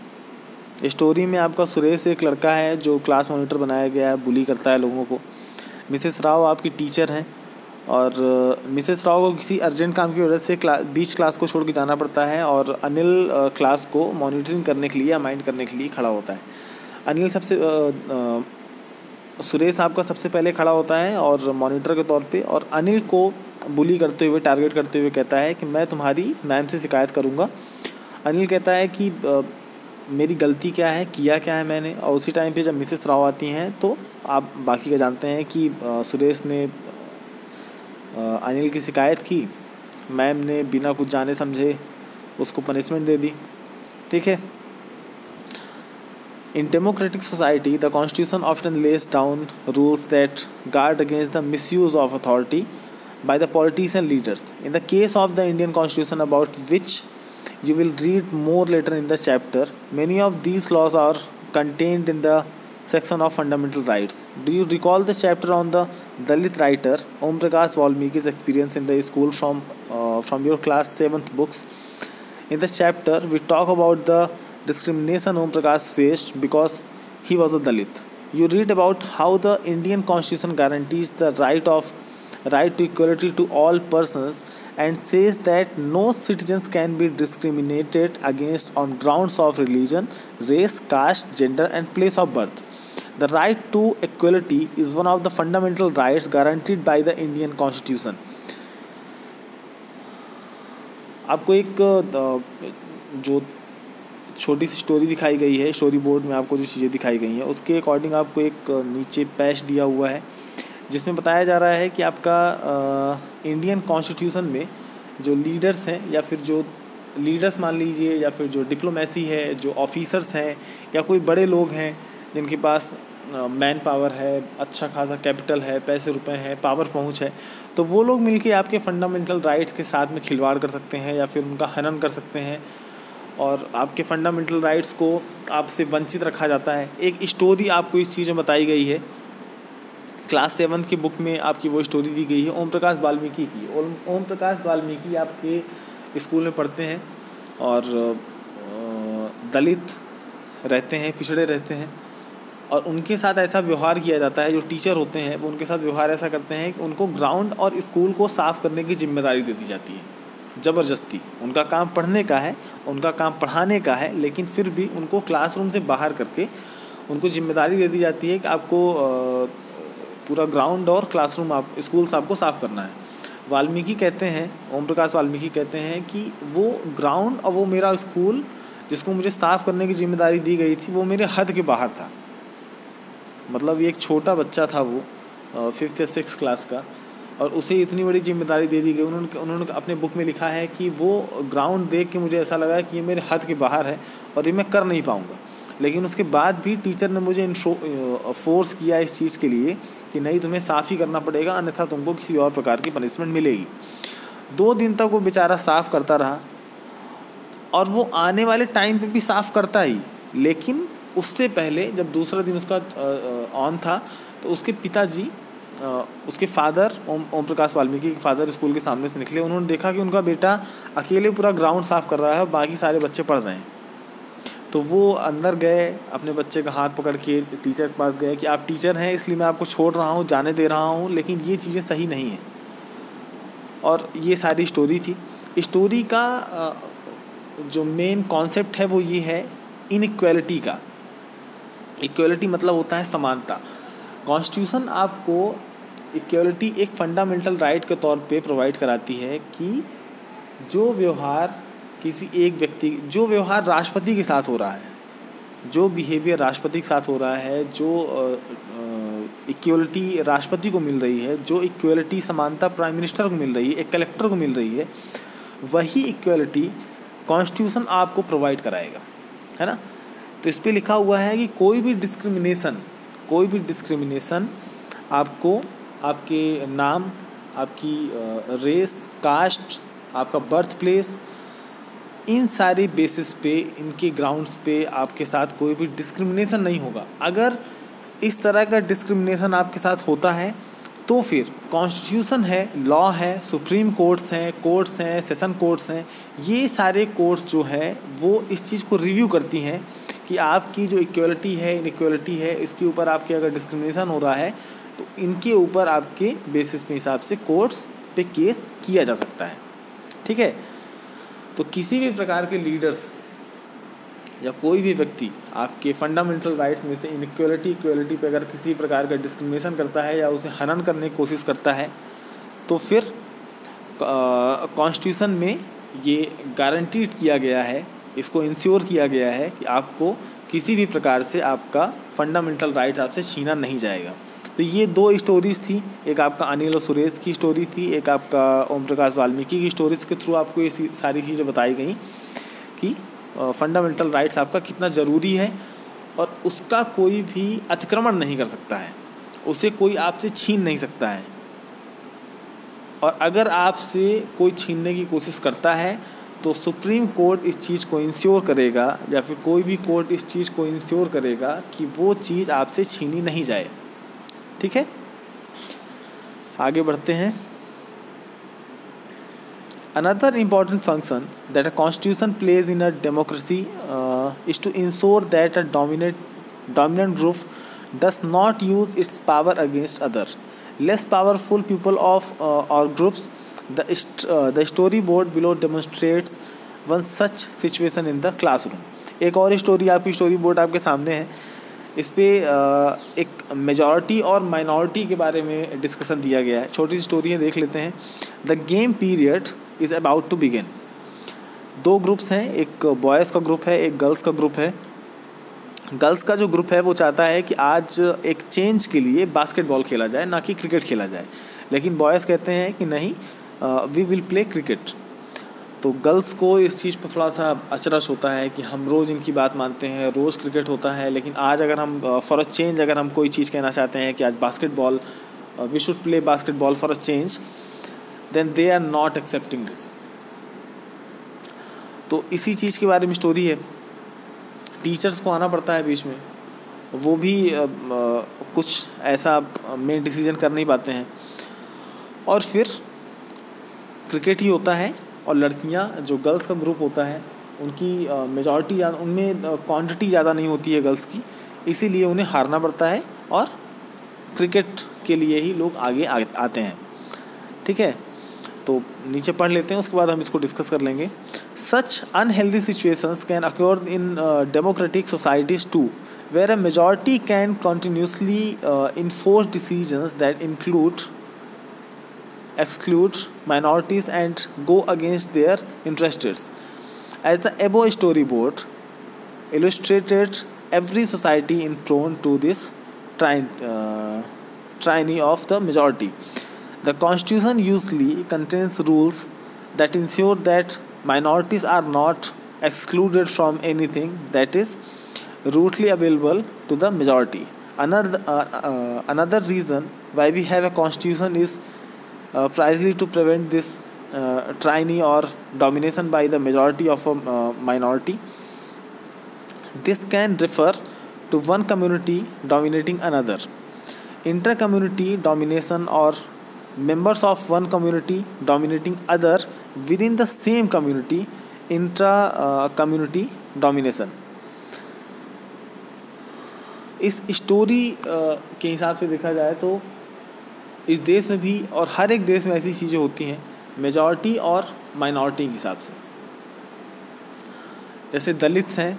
Story में आपका सुरेश एक लड़का है जो class monitor बनाया गया है, बुली करता है लोगों को। मिसेस राव आपकी टीचर हैं और मिसेस राव को किसी अर्जेंट काम की वजह से बीच क्लास को छोड़ के जाना पड़ता है और अनिल क्लास को मॉनिटरिंग करने के लिए या माइंड करने के लिए खड़ा होता है। अनिल सुरेश आपका सबसे पहले खड़ा होता है और मॉनिटर के तौर पे, और अनिल को बुली करते हुए, टारगेट करते हुए कहता है कि मैं तुम्हारी मैम से शिकायत करूँगा। अनिल कहता है कि मेरी गलती क्या है, किया क्या है मैंने। और उसी टाइम पे जब मिसेस राव आती हैं तो आप बाकी का जानते हैं कि सुरेश ने अनिल की शिकायत की, मैम ने बिना कुछ जाने समझे उसको पनिशमेंट दे दी। ठीक है। In democratic society, the constitution often lays down rules that guard against the misuse of authority by the politician leaders. In the case of the Indian constitution, about which you will read more later in the chapter, many of these laws are contained in the section of fundamental rights. Do you recall the chapter on the Dalit writer Om Prakash Valmiki's experience in the school from your class 7th books? In this chapter, we talk about the discrimination Om Prakash faced because he was a Dalit. You read about how the Indian Constitution guarantees the right to equality to all persons and says that no citizens can be discriminated against on grounds of religion, race, caste, gender and place of birth. The right to equality is one of the fundamental rights guaranteed by the Indian Constitution. आपको एक जो छोटी सी story दिखाई गई है, story board में आपको जो चीज़ें दिखाई गई हैं उसके अकॉर्डिंग आपको एक नीचे पैच दिया हुआ है जिसमें बताया जा रहा है कि आपका इंडियन कॉन्स्टिट्यूशन में जो लीडर्स हैं या फिर जो लीडर्स मान लीजिए या फिर जो डिप्लोमेसी है, जो ऑफिसर्स हैं या कोई बड़े लोग हैं जिनके पास मैन पावर है, अच्छा खासा कैपिटल है, पैसे रुपए हैं, पावर पहुंच है, तो वो लोग मिलके आपके फंडामेंटल राइट्स के साथ में खिलवाड़ कर सकते हैं या फिर उनका हनन कर सकते हैं और आपके फंडामेंटल राइट्स को आपसे वंचित रखा जाता है। एक स्टोरी आपको इस चीज़ में बताई गई है, क्लास 7 की बुक में आपकी वो स्टोरी दी गई है ओम प्रकाश वाल्मीकि की। ओम प्रकाश वाल्मीकि आपके स्कूल में पढ़ते हैं और दलित रहते हैं, पिछड़े रहते हैं और उनके साथ ऐसा व्यवहार किया जाता है, जो टीचर होते हैं वो उनके साथ व्यवहार ऐसा करते हैं कि उनको ग्राउंड और स्कूल को साफ़ करने की जिम्मेदारी दे दी जाती है ज़बरदस्ती। उनका काम पढ़ने का है, उनका काम पढ़ाने का है, लेकिन फिर भी उनको क्लासरूम से बाहर करके उनको जिम्मेदारी दे दी जाती है कि आपको पूरा ग्राउंड और क्लासरूम स्कूल आपको साफ़ करना है। वाल्मीकि कहते हैं, ओम प्रकाश वाल्मीकि कहते हैं कि वो ग्राउंड और वो मेरा स्कूल जिसको मुझे साफ़ करने की जिम्मेदारी दी गई थी वो मेरे हद के बाहर था। मतलब ये एक छोटा बच्चा था वो 5th या 6th क्लास का और उसे इतनी बड़ी जिम्मेदारी दे दी गई। उन्होंने अपने बुक में लिखा है कि वो ग्राउंड देख के मुझे ऐसा लगा कि ये मेरे हद के बाहर है और ये मैं कर नहीं पाऊँगा, लेकिन उसके बाद भी टीचर ने मुझे फोर्स किया इस चीज़ के लिए कि नहीं तुम्हें साफ़ ही करना पड़ेगा, अन्यथा तुमको किसी और प्रकार की पनिशमेंट मिलेगी। 2 दिन तक वो बेचारा साफ़ करता रहा और वो आने वाले टाइम पे भी साफ़ करता ही, लेकिन उससे पहले जब दूसरा दिन उसका ऑन था तो उसके पिताजी, उसके फादर ओम प्रकाश वाल्मीकि के फादर स्कूल के सामने से निकले। उन्होंने देखा कि उनका बेटा अकेले पूरा ग्राउंड साफ़ कर रहा है और बाकी सारे बच्चे पढ़ रहे हैं। तो वो अंदर गए, अपने बच्चे का हाथ पकड़ के टीचर के पास गए कि आप टीचर हैं इसलिए मैं आपको छोड़ रहा हूँ, जाने दे रहा हूँ, लेकिन ये चीज़ें सही नहीं हैं। और ये सारी स्टोरी थी। स्टोरी का जो मेन कॉन्सेप्ट है वो ये है इनइक्वालिटी का। इक्वालिटी मतलब होता है समानता। कॉन्स्टिट्यूशन आपको इक्वालिटी एक फंडामेंटल राइट के तौर पे प्रोवाइड कराती है कि जो व्यवहार किसी एक व्यक्ति, जो व्यवहार राष्ट्रपति के साथ हो रहा है, जो बिहेवियर राष्ट्रपति के साथ हो रहा है, जो इक्वालिटी राष्ट्रपति को मिल रही है, जो इक्वालिटी समानता प्राइम मिनिस्टर को मिल रही है, एक कलेक्टर को मिल रही है, वही इक्वालिटी कॉन्स्टिट्यूशन आपको प्रोवाइड कराएगा, है ना। तो इस पे लिखा हुआ है कि कोई भी डिस्क्रिमिनेशन आपको आपके नाम, आपकी रेस, कास्ट, आपका बर्थ प्लेस, इन सारे बेसिस पे, इनके ग्राउंड्स पे आपके साथ कोई भी डिस्क्रिमिनेशन नहीं होगा। अगर इस तरह का डिस्क्रिमिनेशन आपके साथ होता है तो फिर कॉन्स्टिट्यूशन है, लॉ है, सुप्रीम कोर्ट्स हैं, सेशन कोर्ट्स हैं, ये सारे कोर्ट्स जो हैं वो इस चीज़ को रिव्यू करती हैं कि आपकी जो इक्वलिटी है, इनइक्वलिटी है, इसके ऊपर आपके अगर डिस्क्रिमिनेशन हो रहा है तो इनके ऊपर आपके बेसिस पे हिसाब से कोर्ट्स पे केस किया जा सकता है। ठीक है, तो किसी भी प्रकार के लीडर्स या कोई भी व्यक्ति आपके फंडामेंटल राइट्स में से इक्वलिटी पे अगर किसी प्रकार का डिस्क्रिमिनेशन करता है या उसे हनन करने की कोशिश करता है तो फिर कॉन्स्टिट्यूशन में ये गारंटीड किया गया है, इसको इंश्योर किया गया है कि आपको किसी भी प्रकार से आपका फंडामेंटल राइट्स आपसे छीना नहीं जाएगा। तो ये दो स्टोरीज़ थी, एक आपका अनिल और सुरेश की स्टोरी थी, एक आपका ओम प्रकाश वाल्मीकि की स्टोरीज़ के थ्रू आपको ये सारी चीज़ें बताई गई कि फंडामेंटल राइट्स आपका कितना ज़रूरी है और उसका कोई भी अतिक्रमण नहीं कर सकता है, उसे कोई आपसे छीन नहीं सकता है। और अगर आपसे कोई छीनने की कोशिश करता है तो सुप्रीम कोर्ट इस चीज़ को इंश्योर करेगा या फिर कोई भी कोर्ट इस चीज़ को इंश्योर करेगा कि वो चीज़ आपसे छीनी नहीं जाए। ठीक है, आगे बढ़ते हैं। Another important function that a constitution plays in a democracy is to ensure that a dominant group does not use its power against other less powerful people of or groups. The storyboard below demonstrates one such situation in the classroom. एक और story आपकी story board आपके सामने है, इस पर एक majority और माइनॉरिटी के बारे में डिस्कशन दिया गया है। छोटी सी स्टोरी है, देख लेते हैं। The game period is about to begin. दो ग्रुप्स हैं, एक बॉयज़ का ग्रुप है, एक गर्ल्स का ग्रुप है। गर्ल्स का जो ग्रुप है वो चाहता है कि आज एक चेंज के लिए बास्केटबॉल खेला जाए, ना कि क्रिकेट खेला जाए, लेकिन बॉयज़ कहते हैं कि नहीं, वी विल प्ले क्रिकेट। तो गर्ल्स को इस चीज़ पर थोड़ा सा अचरज होता है कि हम रोज़ इनकी बात मानते हैं, रोज़ क्रिकेट होता है, लेकिन आज अगर हम फॉर अ चेंज अगर हम कोई चीज़ कहना चाहते हैं कि आज basketball, we should play basketball for a change, then they are not accepting this. तो इसी चीज़ के बारे में स्टोरी है। टीचर्स को आना पड़ता है बीच में, वो भी कुछ ऐसा मेन डिसीजन कर नहीं पाते हैं, और फिर क्रिकेट ही होता है। और लड़कियां, जो गर्ल्स का ग्रुप होता है, उनकी मेजॉरिटी ज़्यादा, उनमें क्वांटिटी ज़्यादा नहीं होती है गर्ल्स की, इसीलिए उन्हें हारना पड़ता है और क्रिकेट के लिए ही लोग आगे आते हैं। ठीक है, तो नीचे पढ़ लेते हैं, उसके बाद हम इसको डिस्कस कर लेंगे। Such unhealthy situations can occur in democratic societies too, where a majority can continuously enforce decisions that exclude minorities and go against their interests. As the above storyboard illustrated, every society is prone to this tyranny of the majority. The Constitution usually contains rules that ensure that minorities are not excluded from anything that is rootly available to the majority. Another reason why we have a constitution is precisely to prevent this tyranny or domination by the majority of a minority. This can refer to one community dominating another, inter-community domination, or members of one community dominating other within the same community, intra-community domination. इस story के हिसाब से देखा जाए तो इस देश में भी और हर एक देश में ऐसी चीज़ें होती हैं मेजॉरिटी और माइनॉरिटी के हिसाब से। जैसे दलित्स हैं,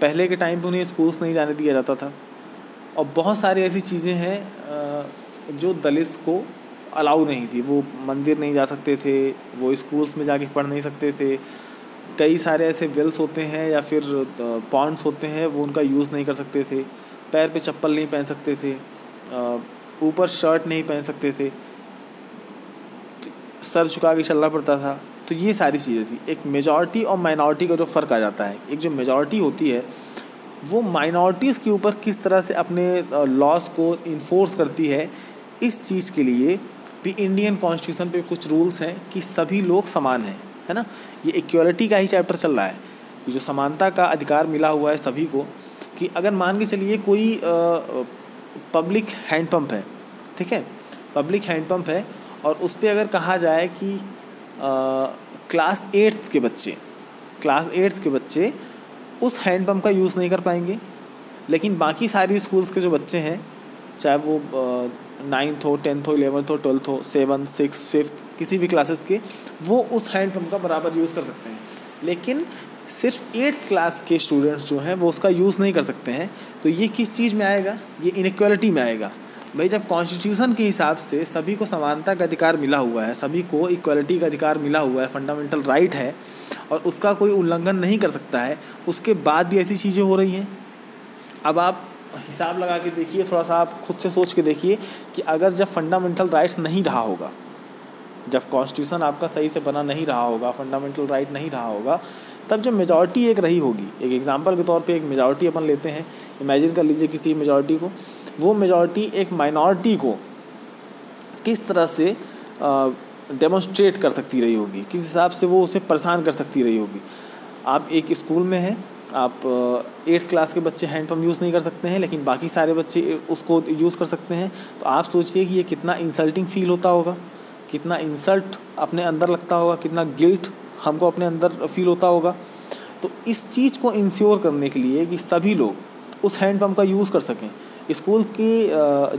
पहले के टाइम पे उन्हें स्कूल्स नहीं जाने दिया जाता था, और बहुत सारी ऐसी चीज़ें हैं जो दलित्स को अलाउ नहीं थी। वो मंदिर नहीं जा सकते थे, वो स्कूल्स में जाके पढ़ नहीं सकते थे। कई सारे ऐसे वेल्स होते हैं या फिर पॉन्ड्स होते हैं, वो उनका यूज़ नहीं कर सकते थे। पैर पे चप्पल नहीं पहन सकते थे, ऊपर शर्ट नहीं पहन सकते थे, सर झुका के चलना पड़ता था। तो ये सारी चीज़ें थी। एक मेजॉरिटी और माइनॉरिटी का जो फ़र्क आ जाता है, एक जो मेजॉरिटी होती है वो माइनॉरिटीज़ के ऊपर किस तरह से अपने लॉस को इन्फोर्स करती है, इस चीज़ के लिए भी इंडियन कॉन्स्टिट्यूशन पे कुछ रूल्स हैं कि सभी लोग समान हैं, है ना। ये इक्वलिटी का ही चैप्टर चल रहा है कि जो समानता का अधिकार मिला हुआ है सभी को, कि अगर मान के चलिए कोई पब्लिक हैंडपम्प है, ठीक है, पब्लिक हैंडपम्प है, और उस पर अगर कहा जाए कि क्लास 8th के बच्चे उस हैंडपम्प का यूज़ नहीं कर पाएंगे, लेकिन बाकी सारी स्कूल्स के जो बच्चे हैं, चाहे वो 9th हो, 10th हो, 11th हो, 12th हो, 7th, 6th, 5th किसी भी क्लासेस के, वो उस हैंडपम्प का बराबर यूज़ कर सकते हैं। लेकिन सिर्फ 8th क्लास के स्टूडेंट्स जो हैं वो उसका यूज़ नहीं कर सकते हैं। तो ये किस चीज़ में आएगा? ये इनइक्वालिटी में आएगा। भाई जब कॉन्स्टिट्यूशन के हिसाब से सभी को समानता का अधिकार मिला हुआ है, सभी को इक्वालिटी का अधिकार मिला हुआ है, फंडामेंटल राइट है और उसका कोई उल्लंघन नहीं कर सकता है, उसके बाद भी ऐसी चीज़ें हो रही हैं। अब आप हिसाब लगा के देखिए, थोड़ा सा आप खुद से सोच के देखिए कि अगर जब फंडामेंटल राइट्स नहीं रहा होगा, जब कॉन्स्टिट्यूशन आपका सही से बना नहीं रहा होगा, फंडामेंटल राइट नहीं रहा होगा, तब जो मेजॉरिटी एक रही होगी, एक एग्जांपल के तौर पे एक मेजॉरिटी अपन लेते हैं, इमेजिन कर लीजिए किसी मेजॉरिटी को, वो मेजॉरिटी एक माइनॉरिटी को किस तरह से डेमोन्स्ट्रेट कर सकती रही होगी, किस हिसाब से वो उसे परेशान कर सकती रही होगी। आप एक स्कूल में हैं, आप 8th क्लास के बच्चे हैंडपम्प यूज़ नहीं कर सकते हैं, लेकिन बाकी सारे बच्चे उसको यूज़ कर सकते हैं। तो आप सोचिए कि ये कितना इंसल्टिंग फील होता होगा, कितना इंसल्ट अपने अंदर लगता होगा, कितना गिल्ट हमको अपने अंदर फील होता होगा। तो इस चीज़ को इंश्योर करने के लिए कि सभी लोग उस हैंडपम्प का यूज़ कर सकें, स्कूल की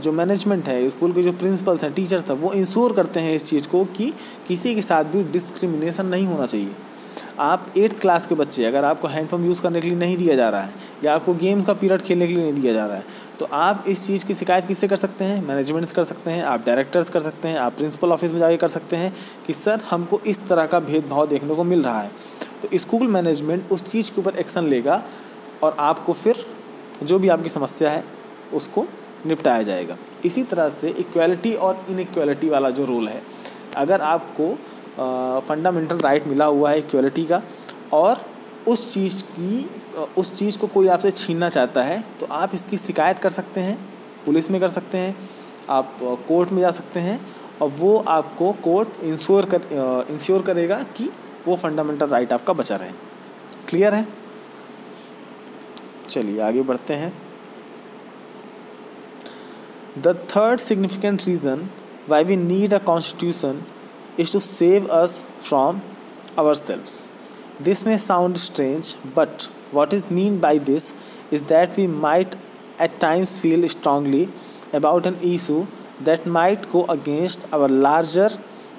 जो मैनेजमेंट है, स्कूल के जो प्रिंसिपल्स हैं, टीचर्स हैं, वो इंश्योर करते हैं इस चीज़ को कि किसी के साथ भी डिस्क्रिमिनेशन नहीं होना चाहिए। आप 8th क्लास के बच्चे, अगर आपको हैंडपम्प यूज़ करने के लिए नहीं दिया जा रहा है या आपको गेम्स का पीरियड खेलने के लिए नहीं दिया जा रहा है, तो आप इस चीज़ की शिकायत किससे कर सकते हैं? मैनेजमेंट्स कर सकते हैं, आप डायरेक्टर्स कर सकते हैं, आप प्रिंसिपल ऑफिस में जाके कर सकते हैं कि सर हमको इस तरह का भेदभाव देखने को मिल रहा है। तो स्कूल मैनेजमेंट उस चीज़ के ऊपर एक्शन लेगा और आपको फिर जो भी आपकी समस्या है उसको निपटाया जाएगा। इसी तरह से इक्वालिटी और इनइक्वालिटी वाला जो रूल है, अगर आपको फंडामेंटल राइट मिला हुआ है इक्वालिटी का और उस चीज़ को कोई आपसे छीनना चाहता है, तो आप इसकी शिकायत कर सकते हैं, पुलिस में कर सकते हैं, आप कोर्ट में जा सकते हैं और वो आपको कोर्ट इंश्योर करेगा कि वो फंडामेंटल राइट आपका बचा रहे। क्लियर है? चलिए आगे बढ़ते हैं। The third significant reason why we need a constitution is to save us from ourselves. This may sound strange, but what is meant by this is that we might at times feel strongly about an issue that might go against our larger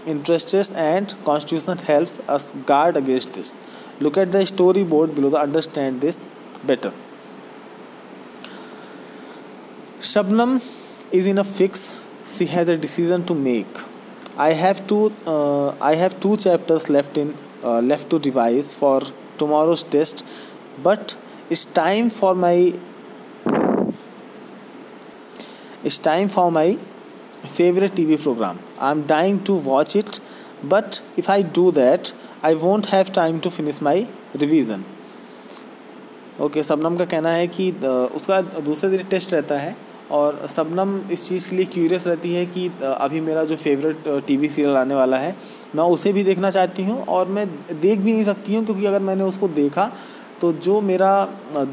interests, and constitution helps us guard against this. Look at the storyboard below to understand this better. Shabnam is in a fix. She has a decision to make. I have two chapters left to revise for tomorrow's test, but it's time for my favorite TV program. I'm dying to watch it, but if I do that, I won't have time to finish my revision. Okay, Shabnam का कहना है कि उसका दूसरे दिन test रहता है और शबनम इस चीज़ के लिए क्यूरियस रहती है कि अभी मेरा जो फेवरेट टीवी सीरियल आने वाला है मैं उसे भी देखना चाहती हूँ और मैं देख भी नहीं सकती हूँ, क्योंकि अगर मैंने उसको देखा तो जो मेरा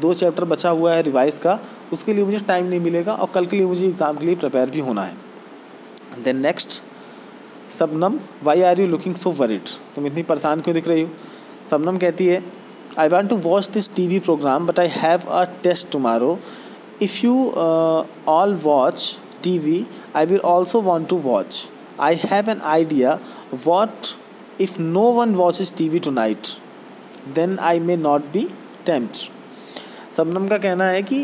2 चैप्टर बचा हुआ है रिवाइज़ का, उसके लिए मुझे टाइम नहीं मिलेगा और कल के लिए मुझे एग्ज़ाम के लिए प्रिपेयर भी होना है। Then next, Shabnam why are you looking so worried? तुम इतनी परेशान क्यों दिख रही हो? शबनम कहती है, I want to watch this TV program, but I have a test tomorrow. If you all watch TV, I will also want to watch. I have an idea. What if no one watches TV tonight? Then I may not be tempted. Shabnam का कहना है कि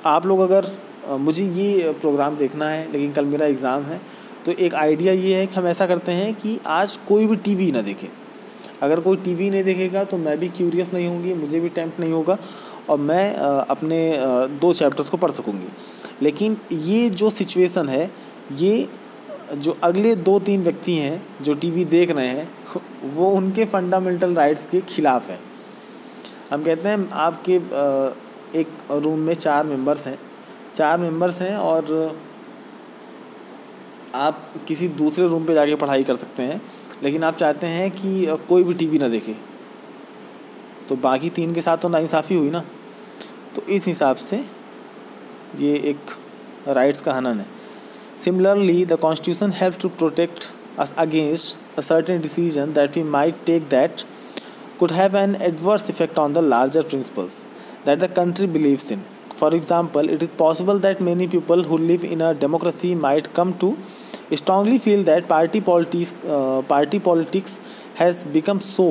आप लोग अगर मुझे ये programme देखना है लेकिन कल मेरा एग्ज़ाम है, तो एक आइडिया ये है कि हम ऐसा करते हैं कि आज कोई भी टीवी ना देखे। अगर कोई टीवी नहीं देखेगा तो मैं भी क्यूरियस नहीं होंगी, मुझे भी टेम्प्ट नहीं होगा और मैं अपने 2 चैप्टर्स को पढ़ सकूँगी। लेकिन ये जो सिचुएशन है, ये जो अगले 2-3 व्यक्ति हैं जो टीवी देख रहे हैं, वो उनके फंडामेंटल राइट्स के ख़िलाफ़ है। हम कहते हैं आपके एक रूम में 4 मेंबर्स हैं और आप किसी दूसरे रूम पे जाके पढ़ाई कर सकते हैं, लेकिन आप चाहते हैं कि कोई भी टीवी ना देखे, तो बाकी 3 के साथ तो नाइंसाफ़ी हुई ना। तो इस हिसाब से ये एक राइट्स का हनन है। Similarly the constitution helps to protect us against a certain decision that we might take that could have an adverse effect on the larger principles that the country believes in. For example, it is possible that many people who live in a democracy might come to strongly feel that party politics has become so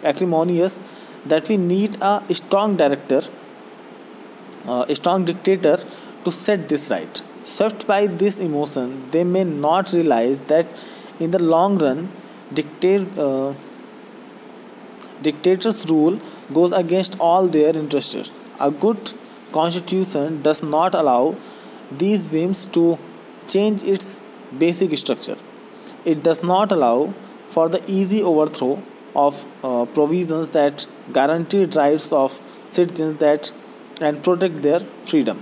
acrimonious that we need a strong dictator to set this right. Swept by this emotion, they may not realize that in the long run, dictators' rule goes against all their interests. A good constitution does not allow these whims to change its basic structure. It does not allow for the easy overthrow of provisions that guarantee rights of citizens and protect their freedom.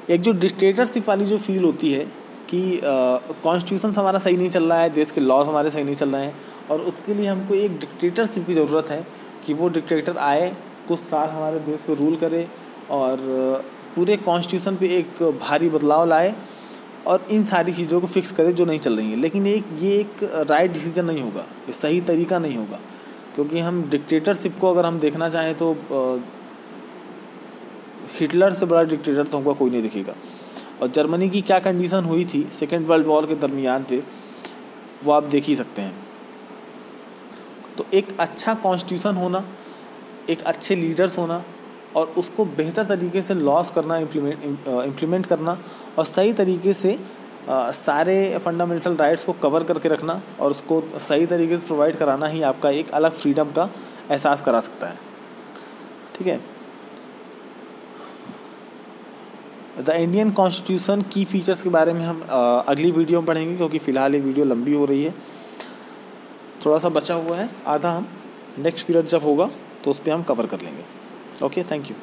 एक जो dictatorship वाली जो feel होती है कि constitution हमारा सही नहीं चल रहा है, देश के लॉज हमारे सही नहीं चल रहे हैं और उसके लिए हमको एक डिक्टेटरशिप की ज़रूरत है कि वो डिक्टेटर आए, कुछ साल हमारे देश पे रूल करे और पूरे कॉन्स्टिट्यूशन पे एक भारी बदलाव लाए और इन सारी चीज़ों को फिक्स करे जो नहीं चल रही हैं। लेकिन ये एक राइट डिसीजन नहीं होगा, ये सही तरीका नहीं होगा, क्योंकि हम डिक्टेटरशिप को अगर हम देखना चाहें तो हिटलर से बड़ा डिक्टेटर तो हमको कोई नहीं दिखेगा। और जर्मनी की क्या कंडीशन हुई थी सेकेंड वर्ल्ड वॉर के दरमियान पे, वो आप देख ही सकते हैं। तो एक अच्छा कॉन्स्टिट्यूशन होना, एक अच्छे लीडर्स होना और उसको बेहतर तरीके से लॉस करना, इम्प्लीमेंट करना और सही तरीके से सारे फंडामेंटल राइट्स को कवर करके रखना और उसको सही तरीके से प्रोवाइड कराना ही आपका एक अलग फ्रीडम का एहसास करा सकता है। ठीक है। द इंडियन कॉन्स्टिट्यूशन की फीचर्स के बारे में हम अगली वीडियो में पढ़ेंगे, क्योंकि फ़िलहाल ये वीडियो लंबी हो रही है, थोड़ा सा बचा हुआ है आधा, हम नेक्स्ट पीरियड जब होगा तो उस पर हम कवर कर लेंगे। Okay, thank you.